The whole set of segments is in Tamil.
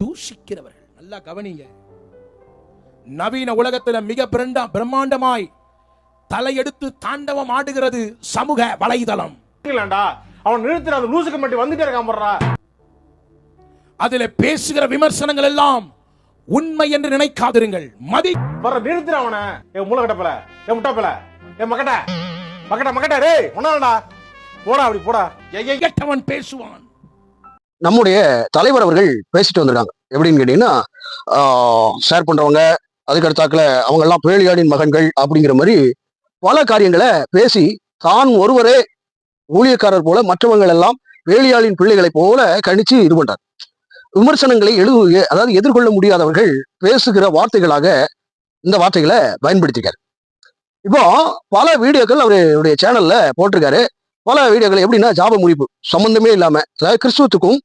தூஷிக்கிறவர்கள் நல்லா கவனிங்க. நவீன உலகத்துல மிக பிரம்மாண்டமாய் தலையெடுத்து தாண்டவம் ஆடுகிறது சமூக வலைதளம். அவன் நிறுத்துற அந்த லூசுக்கு மட்டும் வந்துட்டே இருக்கான். அதுல பேசுகிற விமர்சனங்கள் எல்லாம் உண்மை என்று நினைக்காதிருங்கள். மதி வர நிறுத்துற அவனை. என் மூலகட்டப்பல, என் முட்டாப்பல, என் மக்கட்ட மக்கட்ட மக்கட்ட டேய் ஒண்ணாடா போடா, அப்படி போடா. கேட்டவன் பேசுவான். நம்முடைய தலைவர் அவர்கள் பேசிட்டு வந்திருக்காங்க. எப்படின்னு கேட்டீங்கன்னா, ஷேர் பண்றவங்க, அதுக்கு அடுத்தாக்குல அவங்க எல்லாம் பேலியாடின் மகன்கள் அப்படிங்கிற மாதிரி பல காரியங்களை பேசி தான் ஒருவரே ஊழியக்காரர் போல மற்றவங்கள் எல்லாம் வேலியாளின் பிள்ளைகளை போல கணிச்சு இது பண்றார். விமர்சனங்களை அதாவது எதிர்கொள்ள முடியாதவர்கள் பேசுகிற வார்த்தைகளாக இந்த வார்த்தைகளை பயன்படுத்திக்காரு. இப்போ பல வீடியோக்கள் அவருடைய சேனல்ல போட்டிருக்காரு. பல வீடியோக்கள் எப்படின்னா, ஜாப முறிப்பு சம்பந்தமே இல்லாம, அதாவது கிறிஸ்துவத்துக்கும்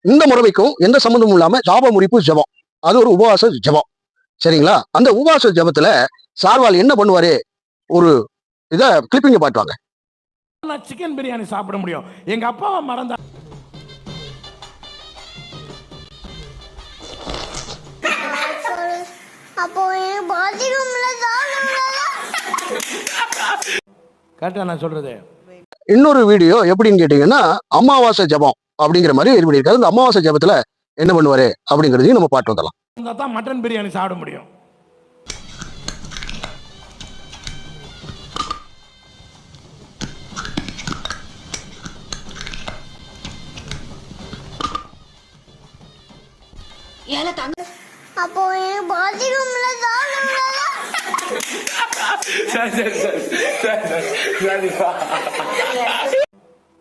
இந்த முறைமைக்கும் எந்த சம்பந்தமும் இல்லாம ஜாப முறிப்பு ஜபம், அது ஒரு உபவாச ஜபம். சரிங்களா? அந்த உபவாச ஜபத்துல சார்வால் என்ன பண்ணுவாரு, ஒரு இத கிளிப்பிங்க பாட்டுவாங்க. சிக்கன் பிரியாணி சாப்பிட முடியும், எங்க அப்பாவை மறந்தா கரெக்டா நான் சொல்றது. இன்னொரு வீடியோ எப்படின்னு கேட்டீங்கன்னா, அமாவாசை ஜபம் அப்படிங்கிற மாதிரி இது பண்ணியிருக்காரு. இந்த அமாவாசை ஜபத்துல என்ன பண்ணுவாரு அப்படிங்கிறதையும் நம்ம பாட்டு வந்துடலாம். தான் மட்டன் பிரியாணி சாப்பிட முடியும்.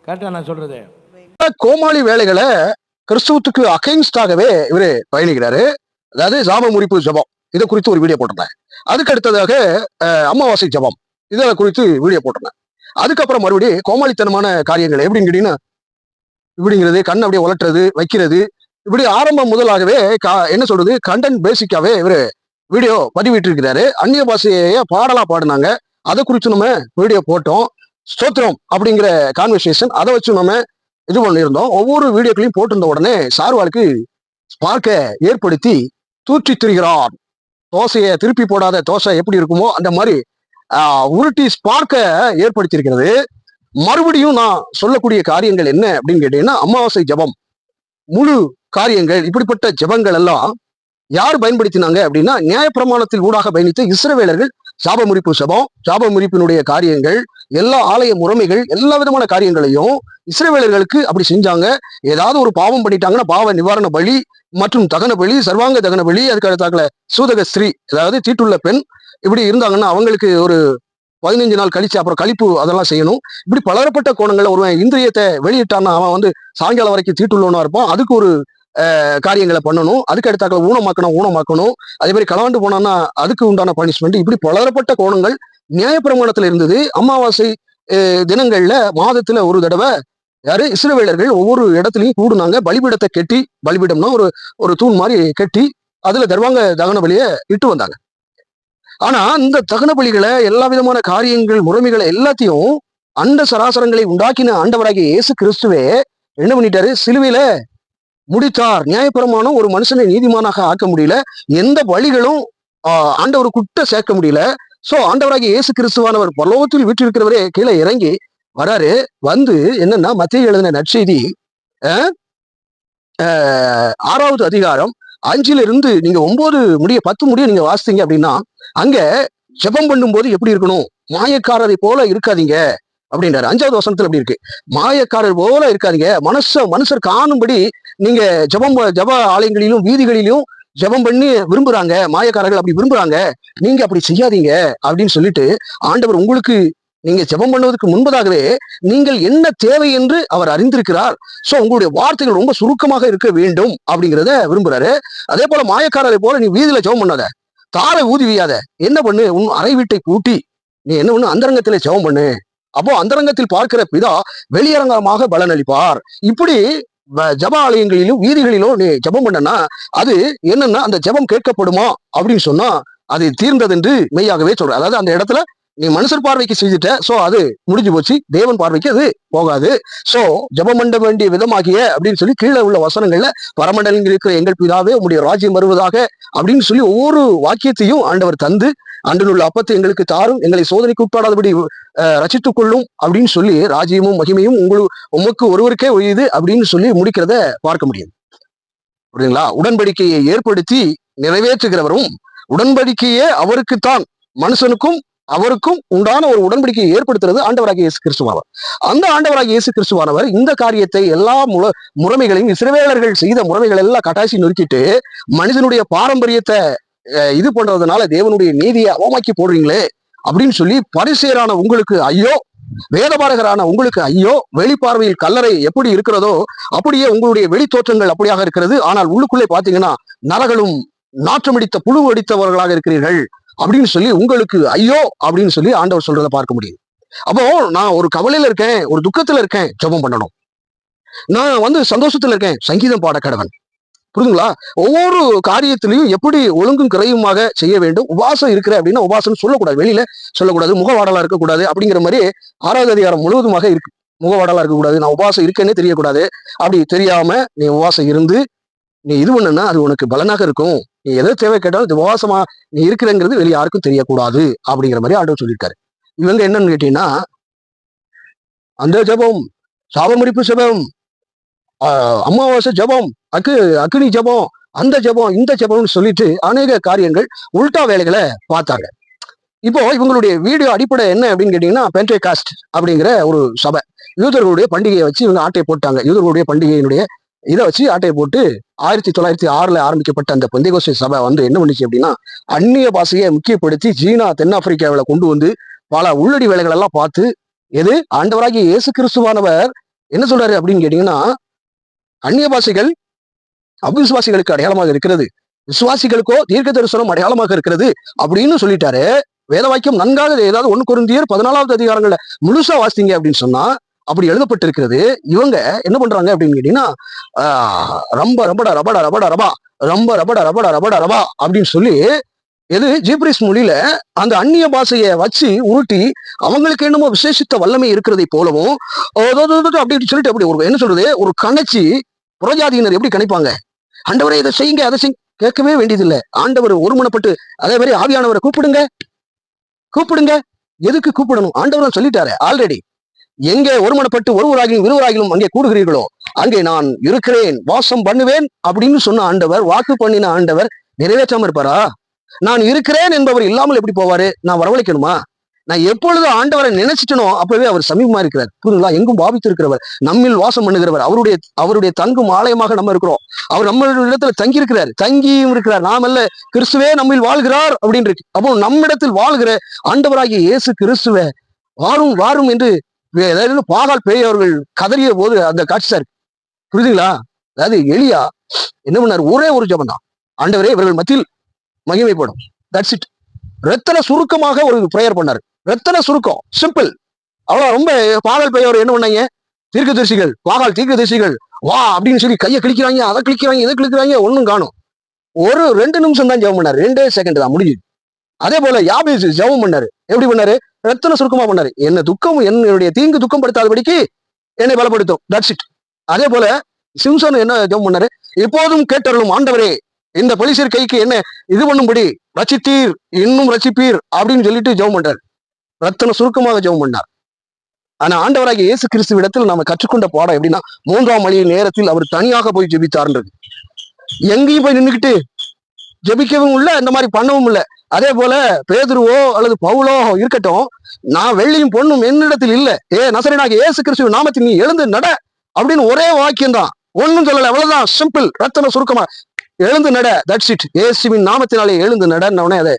கரெக்டா நான் சொல்றது. கோமாளி வேலைகளை கிறிஸ்துவத்துக்கு அகைன்ஸ்டாகவே இவரு பயணிக்கிறாரு. அதாவது ஜாப முறிப்பு ஜபம், இதை குறித்து ஒரு வீடியோ போட்டிருந்தேன். அதுக்கு அடுத்ததாக அமாவாசை ஜபம், இதை குறித்து வீடியோ போட்டிருந்தேன். அதுக்கப்புறம் மறுபடியும் கோமாளித்தனமான காரியங்கள் எப்படின்னு கேட்டீங்கன்னா, இப்படிங்கிறது, கண் அப்படியே உலட்டுறது, வைக்கிறது, இப்படி ஆரம்பம் முதலாகவே என்ன சொல்றது, கண்டென்ட் பேசிக்காவே இவரு வீடியோ பதிவிட்டு இருக்கிறாரு. அந்நிய பாஷைய பாடலா பாடினாங்க, அதை குறித்து நம்ம வீடியோ போட்டோம். ஸ்தோத்திரம் அப்படிங்கிற கான்வர்சேஷன், அதை வச்சு நம்ம இது பண்ணியிருந்தோம். ஒவ்வொரு வீடியோக்களையும் போட்டிருந்த உடனே சார்வாளுக்கு ஸ்பார்க்கை ஏற்படுத்தி தூற்றி திரிகிறார். தோசையை திருப்பி போடாத தோசை எப்படி இருக்குமோ அந்த மாதிரி உருட்டி ஸ்பார்க்கை ஏற்படுத்தியிருக்கிறது. மறுபடியும் நான் சொல்லக்கூடிய காரியங்கள் என்ன அப்படின்னு கேட்டீங்கன்னா, அமாவாசை ஜபம் முழு காரியங்கள், இப்படிப்பட்ட ஜபங்கள் எல்லாம் யார் பயன்படுத்தினாங்க அப்படின்னா, நியாயப்பிரமாணத்தில் ஊடாக பயணித்த இஸ்ரவேலர்கள் ஜாப முறிப்பு ஜபம், ஜாப முறிப்பினுடைய காரியங்கள், எல்லா ஆலய முறைமைகள், எல்லா விதமான காரியங்களையும் இஸ்ரவேலர்களுக்கு அப்படி செஞ்சாங்க. ஏதாவது ஒரு பாவம் பண்ணிட்டாங்கன்னா பாவ நிவாரண பலி மற்றும் தகன பலி, சர்வாங்க தகன பலி, அதுக்கு அடுத்தாக்குல சூதக ஸ்திரீ, அதாவது தீட்டுள்ள பெண் இப்படி இருந்தாங்கன்னா அவங்களுக்கு ஒரு 15 நாள் கழிச்சு அப்புறம் கழிப்பு அதெல்லாம் செய்யணும். இப்படி பலதரப்பட்ட கோணங்கள்ல ஒருவன் இந்திரியத்தை வெளியிட்டான்னா அவன் சாயங்காலம் வரைக்கும் தீட்டுள்ளவனா இருப்பான். அதுக்கு ஒரு காரியங்களை பண்ணணும். அதுக்கு அடுத்தாக்க ஊனமாக்கணும். அதே மாதிரி களவாண்டு போனான்னா அதுக்கு உண்டான பனிஷ்மெண்ட். இப்படி பலதரப்பட்ட கோணங்கள் நியாயப்பிரமாணத்துல இருந்தது. அமாவாசை தினங்கள்ல மாதத்துல ஒரு தடவை யாரு இஸ்ரவேலர்கள் ஒவ்வொரு இடத்துலயும் கூடுனாங்க. பலிபீடத்தை கெட்டி, பலிபீடம்னா ஒரு தூண் மாதிரி கெட்டி அதுல தர்வாங்க தகன பலியை இட்டு வந்தாங்க. ஆனா இந்த தகன பலிகளை, எல்லா விதமான காரியங்கள், முறைமைகளை எல்லாத்தையும் அண்ட சராசரங்களை உண்டாக்கின ஆண்டவராகிய இயேசு கிறிஸ்துவே என்ன பண்ணிட்டாரு, சிலுவையில முடித்தார். நியாயப்பிரமாணம் ஒரு மனுஷனை நீதிமானாக ஆக்க முடியல, எந்த வழிகளும் ஆண்டவர் குட்ட சேர்க்க முடியல. சோ ஆண்டவராகிய இயேசு கிறிஸ்துவானவர் பரலோகத்தில் வீற்றிருக்கிறவரே கீழே இறங்கி வராரு. வந்து என்னன்னா, மத்தேயு எழுதின நற்செய்தி 6வது அதிகாரம் 5 நீங்க 10 முடிய நீங்க வாசித்தீங்க அப்படின்னா, அங்க ஜெபம் பண்ணும்போது எப்படி இருக்கணும், மாயக்காரரை போல இருக்காதீங்க அப்படின்றாரு. 5வது வசனத்துல அப்படி இருக்கு, மாயக்காரர் போல இருக்காதீங்க, மனுஷர் காணும்படி நீங்க ஜப ஆலயங்களிலும் வீதிகளிலும் ஜெபம் பண்ணி விரும்புறாங்க, மாயக்காரர்கள் அப்படி விரும்புறாங்க, நீங்க அப்படி செய்யாதீங்க அப்படின்னு சொல்லிட்டு ஆண்டவர் உங்களுக்கு நீங்க ஜெபம் பண்ணுவதற்கு முன்பதாகவே நீங்கள் என்ன தேவை என்று அவர் அறிந்திருக்கிறார். சோ உங்களுடைய வார்த்தைகள் ரொம்ப சுருக்கமாக இருக்க வேண்டும் அப்படிங்கிறத விரும்புறாரு. அதே போல மாயக்காரரை போல நீ வீதியில ஜெபம் பண்ணாத, தாரை ஊதி வீயாத, என்ன பண்ணு, உன் அறை வீட்டை கூட்டி நீ என்ன பண்ணு, அந்தரங்கத்திலே ஜெபம் பண்ணு, அப்போ அந்தரங்கத்தில் பார்க்கிற பிதா வெளியரங்கமாக பலன் அளிப்பார். இப்படி ஜப ஆலயங்களிலும் வீதிகளிலும் நீ ஜபம் பண்ணனா அது என்னன்னா, அந்த ஜபம் கேட்கப்படுமா அப்படின்னு சொன்னா அது தீர்ந்தது என்று மெய்யாகவே சொல்ற. அதாவது அந்த இடத்துல நீ மனுஷர் பார்வைக்கு செஞ்சுட்ட, சோ அது முடிஞ்சு போச்சு. தேவன் பார்வைக்கு அது போகாது. சோ ஜெபம் பண்ண வேண்டிய விதமாகிய அப்படின்னு சொல்லி கீழே உள்ள வசனங்கள்ல பரமண்டலில் இருக்கிற எங்கள் பிதாவே உம்முடைய ராஜ்யம் வருவதாக அப்படின்னு சொல்லி ஒவ்வொரு வாக்கியத்தையும் ஆண்டவர் தந்து, அன்றிலுள்ள அப்பத்தை எங்களுக்கு தாரும், எங்களை சோதனைக்கு உட்படாதபடி ரட்சித்துக் கொள்ளும் அப்படின்னு சொல்லி ராஜ்யமும் மகிமையும் உமக்கு ஒருவருக்கே உரியது அப்படின்னு சொல்லி முடிக்கிறத பார்க்க முடியும். புரியுங்களா? உடன்படிக்கையை ஏற்படுத்தி நிறைவேற்றுகிறவரும், உடன்படிக்கையே அவருக்குத்தான், மனுஷனுக்கும் அவருக்கும் உண்டான ஒரு உடன்படிக்கையை ஏற்படுத்துறது ஆண்டவராகிய இயேசு கிறிஸ்துவானவர். அந்த ஆண்டவராகிய இயேசு கிறிஸ்துவானவர் இந்த காரியத்தை எல்லா முறைமைகளையும் இஸ்ரவேலர்கள் செய்த முறைமைகள் எல்லாம் கட்டாசி நொறுக்கிட்டு மனிதனுடைய பாரம்பரியத்தை இது பண்றதுனால தேவனுடைய நீதியை அவமாக்கி போடுறீங்களே அப்படின்னு சொல்லி பரிசேயரான உங்களுக்கு ஐயோ, வேதபாரகரான உங்களுக்கு ஐயோ, வெளிப்பார்வையில் கல்லறை எப்படி இருக்கிறதோ அப்படியே உங்களுடைய வெளி தோற்றங்கள் அப்படியாக இருக்கிறது, ஆனால் உள்ளுக்குள்ளே பாத்தீங்கன்னா நரகளும் நாற்றமடித்த புழு அடித்தவர்களாக இருக்கிறீர்கள் அப்படின்னு சொல்லி உங்களுக்கு ஐயோ அப்படின்னு சொல்லி ஆண்டவர் சொல்றதை பார்க்க முடியும். அப்போ நான் ஒரு கவலையில இருக்கேன், ஒரு துக்கத்துல இருக்கேன், ஜெபம் பண்ணணும். நான் சந்தோஷத்துல இருக்கேன், சங்கீதம் பாட கடவன். புரியுதுங்களா? ஒவ்வொரு காரியத்திலையும் எப்படி ஒழுங்கும் குறையுமாக செய்ய வேண்டும். உபாசம் இருக்கிற அப்படின்னா உபாசம் சொல்லக்கூடாது, வெளியில சொல்லக்கூடாது, முகவாடலா இருக்கக்கூடாது அப்படிங்கிற மாதிரி 6வது அதிகாரம் முழுவதுமாக இருக்கு. முகவாடலா இருக்கக்கூடாது, நான் உபாசம் இருக்கேன்னே தெரியக்கூடாது. அப்படி தெரியாம நீ உபாசம் இருந்து நீ இது பண்ணுன்னா அது உனக்கு பலனாக இருக்கும். நீ எதை தேவை கேட்டாலும் இது உபவாசமா நீ இருக்கிறங்கிறது வெளியே யாருக்கும் தெரியக்கூடாது அப்படிங்கிற மாதிரி ஆண்டவர் சொல்லியிருக்காரு. இவங்க என்னன்னு கேட்டீங்கன்னா, அந்த ஜபம், சாபமுறிப்பு ஜபம், அமாவாசை ஜபம், அக்னி ஜபம், அந்த ஜபம், இந்த ஜபம்னு சொல்லிட்டு அநேக காரியங்கள் உல்டா வேலைகளை பார்த்தாங்க. இப்போ இவங்களுடைய வீடியோ அடிப்படை என்ன அப்படின்னு கேட்டீங்கன்னா, பென்டெகாஸ்ட் அப்படிங்கிற ஒரு சபை, யூதர்களுடைய பண்டிகையை வச்சு இவங்க ஆட்டையை போட்டாங்க. யூதர்களுடைய பண்டிகையினுடைய இதை வச்சு ஆட்டையை போட்டு 1906 ஆரம்பிக்கப்பட்ட அந்த பெந்தேகோஸ்தே சபை என்ன பண்ணுச்சு அப்படின்னா, அந்நிய பாஷையை முக்கியப்படுத்தி சீனா, தென்னாப்பிரிக்காவில கொண்டு வந்து பல உள்ளடி வேலைகள் எல்லாம் பார்த்து, எது ஆண்டவராகிய இயேசு கிறிஸ்துவானவர் என்ன சொல்றாரு அப்படின்னு கேட்டீங்கன்னா, அந்நிய பாஷைகள் அவிசுவாசிகளுக்கு அடையாளமாக இருக்கிறது, விசுவாசிகளுக்கோ தீர்க்க தரிசனம் அடையாளமாக இருக்கிறது அப்படின்னு சொல்லிட்டாரு. வேத வாக்கியம் நன்காக ஏதாவது 1 கொரிந்தியர் 14வது அதிகாரங்கள்ல முழுசா வாசித்தீங்க அப்படின்னு சொன்னா அப்படி எழுதப்பட்டிருக்கிறது. இவங்க என்ன பண்றாங்க அப்படின்னு கேட்டீங்கன்னா, ரொம்ப ரபட ரபட ரபட ரபா ரொம்ப ரபட ரபட ரபட ரபா அப்படின்னு சொல்லி எது ஜீப்ரீஸ் மொழியில அந்த அந்நிய பாஷையை வச்சு உருட்டி அவங்களுக்கு என்னமோ விசேஷித்த வல்லமை இருக்கிறதை போலவும் அப்படின்னு சொல்லிட்டு அப்படி ஒரு என்ன சொல்றது, ஒரு கணச்சி புறஜாதியினர் எப்படி கணிப்பாங்க, ஆண்டவரை இதை செய்யுங்க அதை செய்ய கேட்கவே வேண்டியதில்லை. ஆண்டவர் ஒருமனப்பட்டு அதே மாதிரி ஆவியானவரை கூப்பிடுங்க. எதுக்கு கூப்பிடணும்? ஆண்டவர் சொல்லிட்டாரு ஆல்ரெடி, எங்கே ஒருமனப்பட்டு ஒருவராகிலும் இருவராகிலும் அங்கே கூடுகிறீர்களோ அங்கே நான் இருக்கிறேன், வாசம் பண்ணுவேன் அப்படின்னு சொன்ன ஆண்டவர், வாக்கு பண்ணின ஆண்டவர் நிறைவேற்றாம இருப்பாரா? நான் இருக்கிறேன் என்பவர் இல்லாமல் எப்படி போவாரு? நான் வரவழைக்கணுமா? நான் எப்பொழுது ஆண்டவரை நினைச்சிட்டனோ அப்பவே அவர் சமீபமா இருக்கிறார். புரியுங்களா? எங்கும் பாவித்து இருக்கிறவர், நம்மில் வாசம் பண்ணுகிறவர், அவருடைய தங்கும் ஆலயமாக நம்ம இருக்கிறோம். அவர் நம்ம இடத்துல தங்கி இருக்கிறார், தங்கியும் இருக்கிறார். நாம் அல்ல, கிறிஸ்துவே நம்மில் வாழ்கிறார் அப்படின்னு இருக்கு. அப்போ நம்மிடத்தில் வாழ்கிற ஆண்டவராகிய இயேசு கிறிஸ்துவ வாரும் என்று பாகால் பேய் அவர்கள் கதறிய போது அந்த காட்சி சார், புரியுதுங்களா? அதாவது எலியா என்ன பண்ணாரு? ஒரே ஒரு ஜபம் தான், ஆண்டவரே இவர்கள் மத்தியில் மகிமைப்படும், தட்ஸ் இட். ரத்தன சுருக்கமாக ஒரு பிரேயர் பண்ணாரு, ரத்தன சுருக்கம், சிம்பிள், அவ்வளவு. ரொம்ப பாகால் பேய் அவர் என்ன பண்ணாங்க, தீர்க்கதரிசிகள், பாகால் தீர்க்கதரிசிகள் வா அப்படின்னு சொல்லி கையை கிளிக்கிறாங்க, அதை கிளிக்கிறாங்க, இதை கிளிக்கிறாங்க, ஒன்னும் காணும். ஒரு 2 நிமிஷம் தான் ஜெபம் பண்ணாரு, 2 செகண்ட் தான் முடிஞ்சு. அதே போல யாபேஸ் ஜெபம் பண்ணாரு, எப்படி பண்ணாரு? ரத்தன சுருக்கமா பண்ணாரு, என்ன துக்கம், என்னுடைய தீங்கு துக்கம் படுத்தாதபடிக்கு என்னை பலப்படுத்தும், தட்ஸ் இட். அதே போல சிம்சன் என்ன ஜெபம் பண்ணாரு? எப்போதும் கேட்டருளும் ஆண்டவரே, இந்த போலீசர் கைக்கு என்ன இது பண்ணும்படி ரட்சித்தீர், இன்னும் ரட்சிப்பீர் அப்படின்னு சொல்லிட்டு ஜெபம் பண்றாரு, ரத்தன சுருக்கமாக ஜெபம் பண்ணார். ஆனா ஆண்டவராகிய இயேசு கிறிஸ்து இடத்தில் நாம கற்றுக்கொண்ட பாடம் எப்படின்னா, 3ஆம் மணி நேரத்தில் அவர் தனியாக போய் ஜெபித்தார்ன்றது. எங்கேயும் போய் நின்றுக்கிட்டு ஜெபிக்கவும் இல்லை, இந்த மாதிரி பண்ணவும் இல்லை. அதே போல பேதுருவோ அல்லது பவுலோ இருக்கட்டும், நான் வெள்ளியும் பொண்ணும் என்னிடத்தில் இல்லை, நசரேயனாகிய இயேசு கிறிஸ்துவின் நாமத்தில் நீ எழுந்து நட அப்படின்னு ஒரே வாக்கியம் தான், ஒன்னும் சொல்லல, அவ்வளவுதான், சிம்பிள், ரத்தன சுருக்கமா எழுந்து நட, தட்ஸ் இட். இயேசுவின் நாமத்தினாலே எழுந்து நடனே அதை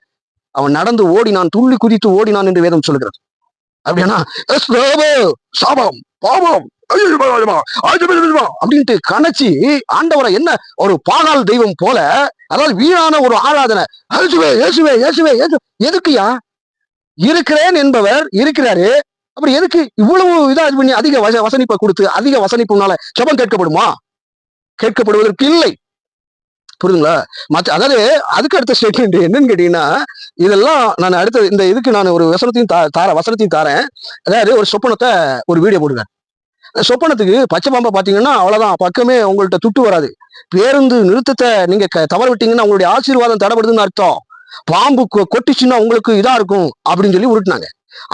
அவன் நடந்து ஓடினான், துள்ளி குதித்து ஓடினான் என்று வேதம் சொல்கிறது. அப்படின்னா சாபம் பாவம் அப்படின்ட்டு கணச்சி ஆண்டவரை என்ன ஒரு பாகால் தெய்வம் போல, அதாவது வீணான ஒரு ஆராதனை, எதுக்குயா? இருக்கிறேன் என்பவர் இருக்கிறாரு, அப்புறம் எதுக்கு இவ்வளவு இதா இது பண்ணி அதிக வசனிப்பை கொடுத்து, அதிக வசனிப்புனால ஜெபம் கேட்கப்படுமா? கேட்கப்படுவதற்கு இல்லை. புரியுதுங்களா? அதாவது அதுக்கு அடுத்த ஸ்டேட்மெண்ட் என்னன்னு கேட்டீங்கன்னா, இதெல்லாம் நான் அடுத்த இந்த இதுக்கு நான் ஒரு வசனத்தையும் தாரேன். அதாவது ஒரு சொப்பனத்தை ஒரு வீடியோ போடுவேன். சொப்பனத்துக்கு பச்சை பாம்பை பாத்தீங்கன்னா அவ்வளவுதான், பக்கமே உங்கள்ட்ட துட்டு வராது. பேருந்து நிறுத்தத்தை நீங்க தவற விட்டீங்கன்னா உங்களுடைய ஆசீர்வாதம் தடைபடுதுன்னு அர்த்தம். பாம்பு கொட்டிச்சுன்னா உங்களுக்கு இதா இருக்கும் அப்படின்னு சொல்லி உருட்டினாங்க.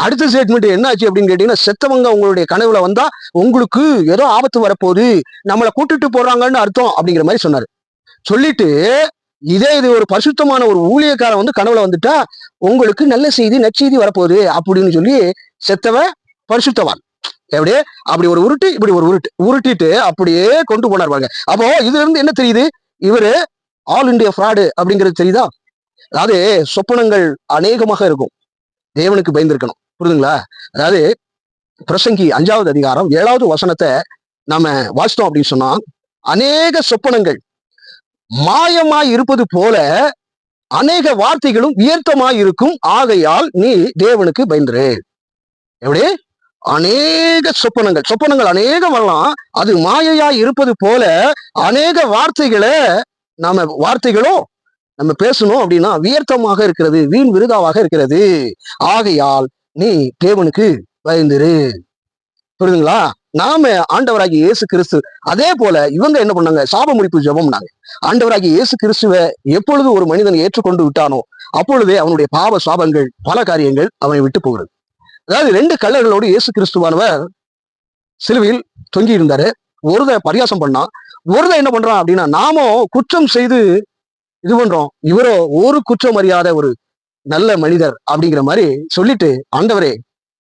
அடுத்த ஸ்டேட்மெண்ட் என்ன ஆச்சு அப்படின்னு கேட்டீங்கன்னா, செத்தவங்க உங்களுடைய கனவுல வந்தா உங்களுக்கு ஏதோ ஆபத்து வரப்போகுது, நம்மளை கூட்டிட்டு போறாங்கன்னு அர்த்தம் அப்படிங்கிற மாதிரி சொன்னாரு. சொல்லிட்டு இது ஒரு பரிசுத்தமான ஒரு ஊழியக்காரன் வந்து கனவுல வந்துட்டா உங்களுக்கு நல்ல செய்தி நற்செய்தி வரப்போகுது அப்படின்னு சொல்லி செத்தவன் பரிசுத்தவான். எப்படியே அப்படி ஒரு உருட்டு இப்படி ஒரு உருட்டிட்டு அப்படியே கொண்டு போனார் பாருங்க. அப்போ இதுல இருந்து என்ன தெரியுது? இவரு ஆல் இண்டியா ஃப்ராடு அப்படிங்கிறது தெரியுதா? அதாவது சொப்பனங்கள் அநேகமாக இருக்கும். தேவனுக்கு பயந்திருக்கணும். புரியுதுங்களா? அதாவது பிரசங்கி 5வது அதிகாரம் 7வது வசனத்தை நாம வாசித்தோம் அப்படின்னு சொன்னா, அநேக சொப்பனங்கள் மாயமாய் இருப்பது போல அநேக வார்த்தைகளும் வியர்த்தமாய் இருக்கும், ஆகையால் நீ தேவனுக்கு பயந்துரு. எப்படி? அநேக சொப்பனங்கள் அநேகம் வரலாம், அது மாயையாய் இருப்பது போல அநேக வார்த்தைகளும் நம்ம பேசணும் அப்படின்னா வியர்த்தமாக இருக்கிறது, வீண் விருதாவாக இருக்கிறது, ஆகையால் நீ தேவனுக்கு பயந்துரு. புரியுதுங்களா? நாம ஆண்டவராகிய இயேசு கிறிஸ்து அதே போல இவங்க என்ன பண்ணாங்க? சாப முறிப்பு ஜெபம்னாங்க. ஆண்டவராகிய இயேசு கிறிஸ்துவை எப்பொழுது ஒரு மனிதன் ஏற்றுக்கொண்டு விட்டானோ அப்பொழுதே அவனுடைய பாவ சாபங்கள் பல காரியங்கள் அவனை விட்டு போகிறது. அதாவது 2 கள்ளர்களோடு இயேசு கிறிஸ்துவானவர் சிலுவையில் தொங்கி இருந்தாரு. ஒருத பரியாசம் பண்ணா, ஒருத என்ன பண்றான் அப்படின்னா, நாமும் குற்றம் செய்து இது பண்றோம், இவரோ ஒரு குற்றம் அறியாத ஒரு நல்ல மனிதர் அப்படிங்கிற மாதிரி சொல்லிட்டு, ஆண்டவரே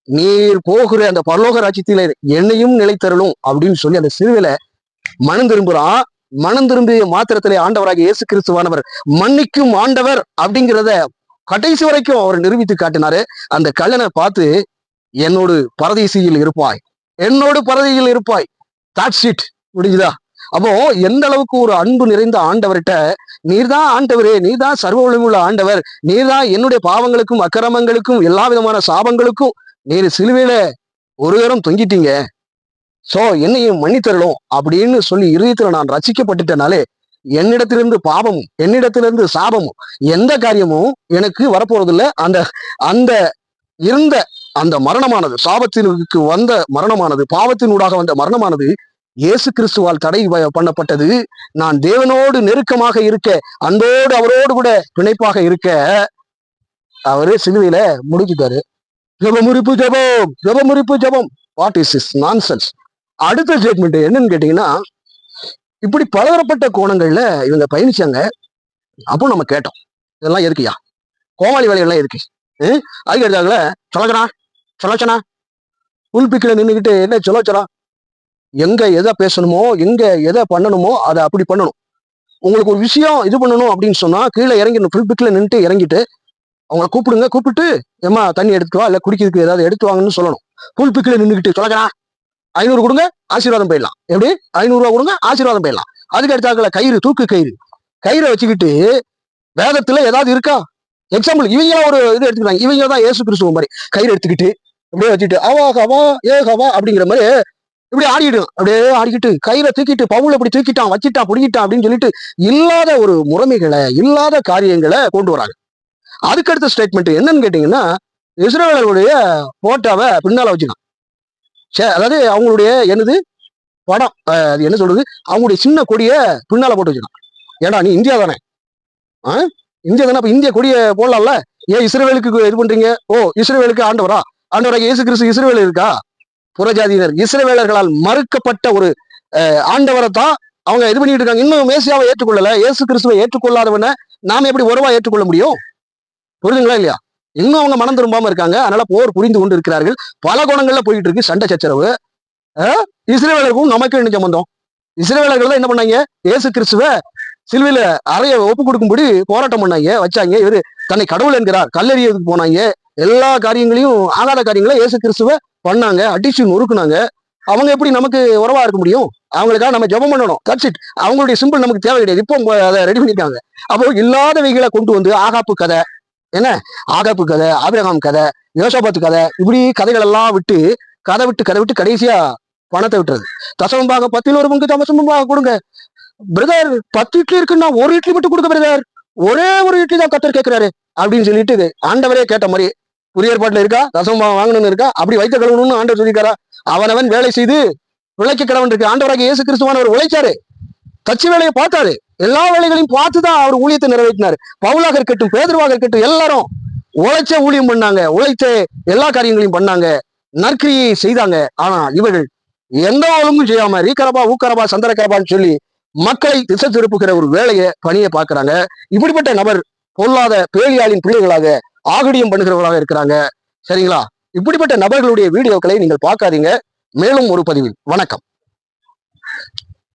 நீர் போகிற அந்த பரலோக ராஜ்யத்தில என்னையும் நிலைத்தருளும் அப்படின்னு சொல்லி அந்த சிலுவையில மனம் திரும்புறான். மனம் திரும்பிய மாத்திரத்திலே ஆண்டவராகிய இயேசு கிறிஸ்துவானவர் மன்னிக்கும் ஆண்டவர் அப்படிங்கிறத கடைசி வரைக்கும் அவர் நிரூபித்து காட்டினாரு. அந்த கள்ளனை பார்த்து, என்னோடு பரதீசியில் இருப்பாய், தாட்ஸ் இட், முடிஞ்சுதா? அப்போ எந்த அளவுக்கு ஒரு அன்பு நிறைந்த ஆண்டவர்கிட்ட, நீர்தான் ஆண்டவரே, நீர்தான் சர்வ வல்லமையுள்ள ஆண்டவர், நீர்தான் என்னுடைய பாவங்களுக்கும் அக்கிரமங்களுக்கும் எல்லா விதமான சாபங்களுக்கும் நீர் சிலுவையில ஒரு தரம் தொங்கிட்டீங்க, சோ என்னையும் மன்னித்தரலும் அப்படின்னு சொல்லி இருதயத்துல நான் ரசிக்கப்பட்டுட்டனாலே என்னிடத்திலிருந்து பாவமும் என்னிடத்திலிருந்து சாபமும் எந்த காரியமும் எனக்கு வரப்போறது இல்லை. அந்த இருந்த அந்த மரணமானது, சாபத்திற்கு வந்த மரணமானது, பாவத்தினூடாக வந்த மரணமானது இயேசு கிறிஸ்துவால் தடை பண்ணப்பட்டது. நான் தேவனோடு நெருக்கமாக இருக்க, அன்போடு அவரோடு கூட பிணைப்பாக இருக்க அவரு சிலுவையில முடிச்சுட்டாரு. ஜெபமுறிப்பு ஜெபம். What is this nonsense? அடுத்த ஸ்டேட்மெண்ட் என்னன்னு கேட்டீங்கன்னா, இப்படி பலதரப்பட்ட கோணங்கள்ல இவங்க பயணிச்சாங்க. அப்போ நம்ம கேட்டோம், இதெல்லாம் எதுக்குயா? கோமாளி வேலைகள்லாம் எதுக்கு? அதுக்கு எடுத்தாங்கள சொல்லச்சனா உள்பிக்கில நின்றுக்கிட்டு என்ன சொல்லச்சனா, எங்க எதை பேசணுமோ எங்க எதை பண்ணணுமோ அதை அப்படி பண்ணணும். உங்களுக்கு ஒரு விஷயம் இது பண்ணணும் அப்படின்னு சொன்னா கீழே இறங்கிடணும். புல்பிக்கில நின்றுட்டு இறங்கிட்டு அவங்கள கூப்பிட்டு ஏமா தண்ணி எடுத்துட்டு வா, இல்ல குடிக்கிறதுக்கு ஏதாவது எடுத்து வாங்கன்னு சொல்லணும். புல்பிக்கில நின்றுக்கிட்டு சொல்லச்சனா 500 கொடுங்க ஆசீர்வாதம் போயிடலாம். எப்படி? 500 ரூபா கொடுங்க ஆசீர்வாதம் போயிடலாம். அதுக்கு எடுத்தாக்கல தூக்கு கயிறை வச்சுக்கிட்டு வேதத்துல ஏதாவது இருக்கா? எக்ஸாம்பிள் இவங்க ஒரு இது எடுத்துக்கிறாங்க. இவங்க தான் இயேசு கிறிஸ்துவ மாதிரி கயிறு எடுத்துக்கிட்டு அப்படியே வச்சுட்டு அவாகவா ஏகவா அப்படிங்கிற மாதிரி இப்படி ஆடிடும். அப்படியே ஆடிக்கிட்டு கயிறை தூக்கிட்டு பவுல் அப்படி தூக்கிட்டான், வச்சுட்டான், பிடிக்கிட்டான் அப்படின்னு சொல்லிட்டு இல்லாத ஒரு முறைமைகளை, இல்லாத காரியங்களை கொண்டு வராங்க. அதுக்கடுத்த ஸ்டேட்மெண்ட் என்னன்னு கேட்டீங்கன்னா, இஸ்ரவேலர்களுடைய போட்டோவை பின்னால வச்சுக்கான். அதாவது அவங்களுடைய படம், அது என்ன சொல்றது, அவங்களுடைய சின்ன கொடிய பின்னால போட்டு வச்சுக்கான். ஏடா நீ இந்தியா தானே, இந்தியா தானே, அப்ப இந்திய கொடிய போடலாம்ல, ஏன் இஸ்ரவேலுக்கு இது பண்றீங்க? ஓ இஸ்ரவேலுக்கு ஆண்டவராக இயேசு கிறிஸ்து இஸ்ரவேல் இருக்கா? புறஜாதியினர் இஸ்ரவேலர்களால் மறுக்கப்பட்ட ஒரு ஆண்டவரை தான் அவங்க இது பண்ணிட்டு இருக்காங்க. இன்னும் மேசியாவை ஏற்றுக்கொள்ளல. இயேசு கிறிஸ்துவை ஏற்றுக்கொள்ளாதவனை நாம எப்படி உறவா ஏற்றுக்கொள்ள முடியும்? புரியுதுங்களா இல்லையா? இன்னும் அவங்க மனம் திரும்பாம இருக்காங்க. அதனால போர் புரிந்து கொண்டு இருக்கிறார்கள். பல குணங்கள்ல போயிட்டு இருக்கு சண்டை சச்சரவு. இஸ்ரவேலருக்கும் நமக்கு என்ன சம்பந்தம்? இஸ்ரவேலர்கள் தான் என்ன பண்ணாங்க? இயேசு கிறிஸ்துவ சிலுவையில அறைய ஒப்பு கொடுக்கும்படி போராட்டம் பண்ணாங்க, வச்சாங்க. இவரு தன்னை கடவுள் என்கிறார், கல்லெறியதுக்கு போனாங்க. எல்லா காரியங்களையும் ஆகாத காரியங்களை இயேசு கிறிஸ்துவ பண்ணாங்க, அடிச்சு நொறுக்குனாங்க. அவங்க எப்படி நமக்கு உறவா இருக்க முடியும்? அவங்களுக்காக நம்ம ஜெபம் பண்ணணும். That's it. அவங்களுடைய சிம்பிள் நமக்கு தேவை கிடையாது. இப்போ அதை ரெடி பண்ணிருக்காங்க. அப்போ இல்லாதவைகளை கொண்டு வந்து ஆகாப்பு கதை, ஆகாப்பு கதை, ஆபிரகாம் கதை, யோசபாத்து கதை, இப்படி கதைகள் எல்லாம் விட்டு கதை விட்டு கடைசியா பணத்தை விட்டுறது. தசமம் பாக 10 ஒரு பங்கு தமசமம் பாக கொடுங்க, பிரதர் 10 இட்லி இருக்குன்னா ஒரு இட்லி மட்டும் கொடுக்க பிரதர், ஒரே ஒரு இட்லி தான் கர்த்தர் கேட்கிறாரு அப்படின்னு சொல்லிட்டு இது ஆண்டவரே கேட்ட மாதிரி புதிய ஏற்பாட்டுல இருக்கா, தசமபாகம் வாங்கணும்னு இருக்கா, அப்படி வைத்த கழுவணும்னு ஆண்டவர் சொல்லியிருக்காரா? அவனவன் வேலை செய்து பிழைக்க கடவன் இருக்கு. ஆண்டவராக இயேசு கிறிஸ்துவானவர் உழைச்சாரு, தச்சு வேலையை பார்த்தாரு, எல்லா வேலைகளையும் பார்த்துதான் அவர் ஊழியத்தை நிறைவேற்றினாரு. பவுலாக இருக்கட்டும், பேதுருவாக இருக்கட்டும், எல்லாரும் உழைச்ச ஊழியம் பண்ணாங்க, உழைச்ச எல்லா காரியங்களையும் பண்ணாங்க, நற்கிரியை செய்தாங்க. ஆனா இவர்கள் எந்த ஒழுங்கும் செய்யாம ரீகரபா ஊக்கரபா சந்திரகரபான்னு சொல்லி மக்களை திசை திருப்புகிற ஒரு வேலையை பணியை பார்க்கறாங்க. இப்படிப்பட்ட நபர் பொல்லாத பேலியாளின் பிள்ளைகளாக ஆகடியம் பண்ணுகிறவர்களாக இருக்கிறாங்க. சரிங்களா? இப்படிப்பட்ட நபர்களுடைய வீடியோக்களை நீங்கள் பார்க்காதீங்க. மேலும் ஒரு பதிவில். வணக்கம்.